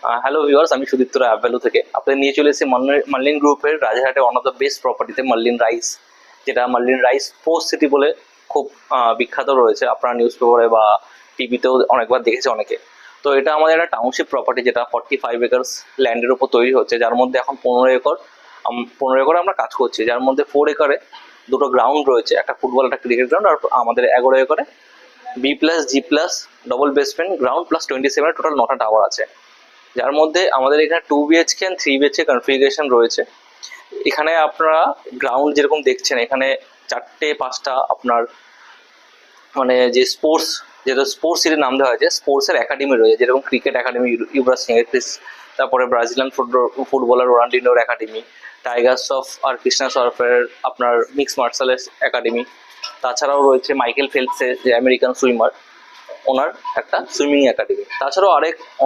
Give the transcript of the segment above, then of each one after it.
Hello viewers, আমি সুদীপ্ত রায় অ্যাভ্যালু থেকে আপনাদের নিয়ে চলে এসেছি মার্লিন গ্রুপের রাজারহাটে ওয়ান অফ দ্য বেস্ট প্রপার্টিতে মার্লিন রাইস, যেটা মার্লিন রাইস পোস্ট সিটি বলে খুব বিখ্যাত রয়েছে। আপনারা নিউজ পেপারে বা টিভিতেও অনেকবার দেখেছে অনেকে। তো এটা আমাদের একটা টাউনশিপ প্রপার্টি, যেটা 45 একর্স ল্যান্ডের উপর তৈরি হচ্ছে, যার মধ্যে এখন 15 একর আমরা কাজ করছি, যার মধ্যে 4 একরে দুটো গ্রাউন্ড রয়েছে, একটা ফুটবল একটা ক্রিকেট গ্রাউন্ড, আর আমাদের 11 একরে B+G+ double basement ground plus 27 total 9টা টাওয়ার আছে, যার মধ্যে আমাদের এখানে 2 BHK and 3 BHK কনফিগারেশন রয়েছে। এখানে আপনারা গ্রাউন্ড যেরকম দেখছেন, এখানে 4-5টা আপনার মানে যে স্পোর্টস, যেটা স্পোর্টস সিটির নাম দেওয়া হয়েছে, স্পোর্টসের একাডেমি রয়েছে, যেরকম ক্রিকেট একাডেমি ইউবরাজ সিং, তারপরে ব্রাজিলিয়ান ফুটবলার রোনাল্ডিনোর একাডেমি, টাইগার্স অফ আর কৃষ্ণা সরফের আপনার মিক্স মার্শাল আর্টস একাডেমি, তাছাড়াও রয়েছে মাইকেল ফেলপসের যে আমেরিকান সুইমার, ওনার একটা সুইমিং একাডেমি, তাছাড়াও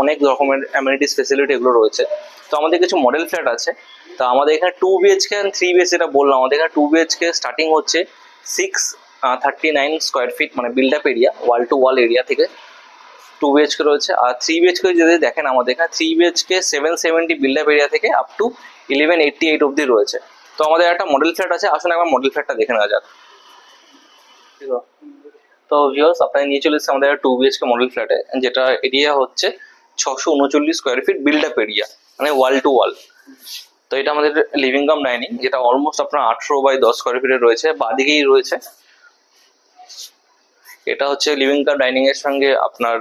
অনেক রকমের অ্যামিনিটিস ফেসিলিটি এগুলো রয়েছে। তো আমাদের কিছু মডেল ফ্ল্যাট আছে। তা আমাদের এখানে 2 BHK and 3 BHK, যেটা বললাম, আমাদের এখানে 2 BHK স্টার্টিং হচ্ছে 639 স্কোয়ার ফিট, মানে build up area, wall to all area থেকে 2 BHK রয়েছে। আর 3 BHK যদি দেখেন, আমাদের এখানে 3 BHK 770 বিল্ড আপ এরিয়া থেকে আপ টু 1188 অব্দি রয়েছে। তো আমাদের একটা মডেল ফ্ল্যাট আছে, আসুন একবার মডেল ফ্ল্যাটটা দেখে নেওয়া যাক। তো ভিউয়ার্স, আপনারা নিয়ে চলে এসেছে আমাদের 2 BHK মডেল ফ্ল্যাটে, যেটা এরিয়া হচ্ছে 639 square feet build up area, মানে ওয়াল টু ওয়াল। তো এটা আমাদের লিভিং কাম ডাইনিং, যেটা অলমোস্ট আপনার 18 বাই 10 স্কোয়ার ফিটের রয়েছে, বাদিকেই রয়েছে। এটা হচ্ছে লিভিং কাম ডাইনিং এর সঙ্গে আপনার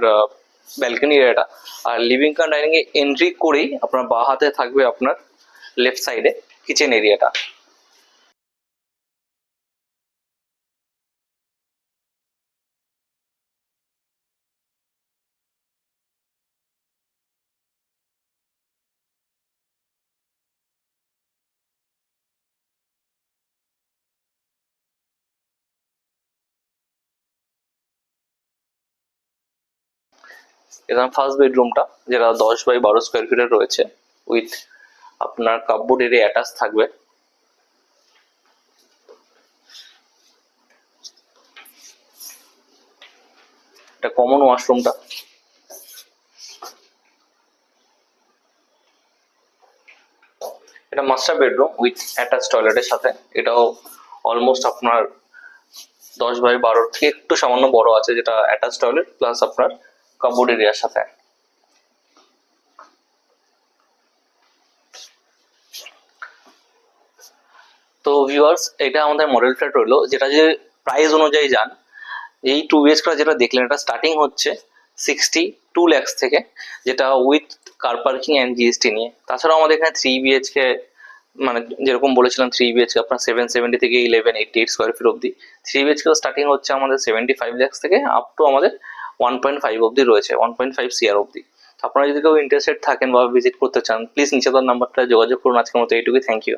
ব্যালকনি এরিয়াটা। আর লিভিং কাম ডাইনিং এ এন্ট্রি করেই আপনার বাঁ হাতে থাকবে আপনার লেফট সাইডে কিচেন এরিয়াটা। এখানে ফার্স্ট বেডরুমটা, যেটা 10 বাই 12 স্কোয়ার ফিটের রয়েছে, উইথ আপনার কাপবোর্ড এরিয়া অ্যাটাচ থাকবে। এটা কমন ওয়াশরুমটা। এটা মাস্টার বেডরুম উইথ অ্যাটাচ টয়লেটের সাথে। এটাও অলমোস্ট আপনার 10 বাই 12 থেকে একটু সামান্য বড় আছে, যেটা অ্যাটাচ টয়লেট প্লাস আপনার কাপবোর্ড এরিয়ার সাথে। তো ভিউয়ার্স, এটা আমাদের মডেল ফ্ল্যাট রইলো, যেটা যে প্রাইস অনুযায়ী যান, এই 2 BHK যেটা দেখলেন, এটা স্টার্টিং হচ্ছে 62 lakhs থেকে, যেটা with car parking and GST নিয়ে। তাছাড়াও আমাদের এখানে 3 BHK, মানে যেরকম বলেছিলাম 3 BHK আপনার 770 থেকে 1188 স্কোয়ার ফিট অব্দি। 3 BHK স্টার্টিং হচ্ছে আমাদের 75 lakhs থেকে আপ টু আমাদের 1.5 অব্দি রয়েছে, 1.5 CR অব্দি। আপনারা যদি কেউ ইন্টারেস্টেড থাকেন বা ভিজিট করতে চান, প্লিজ নিচে তার নাম্বারটা যোগাযোগ করুন। আজকের মতো এইটুকুই, থ্যাংক ইউ।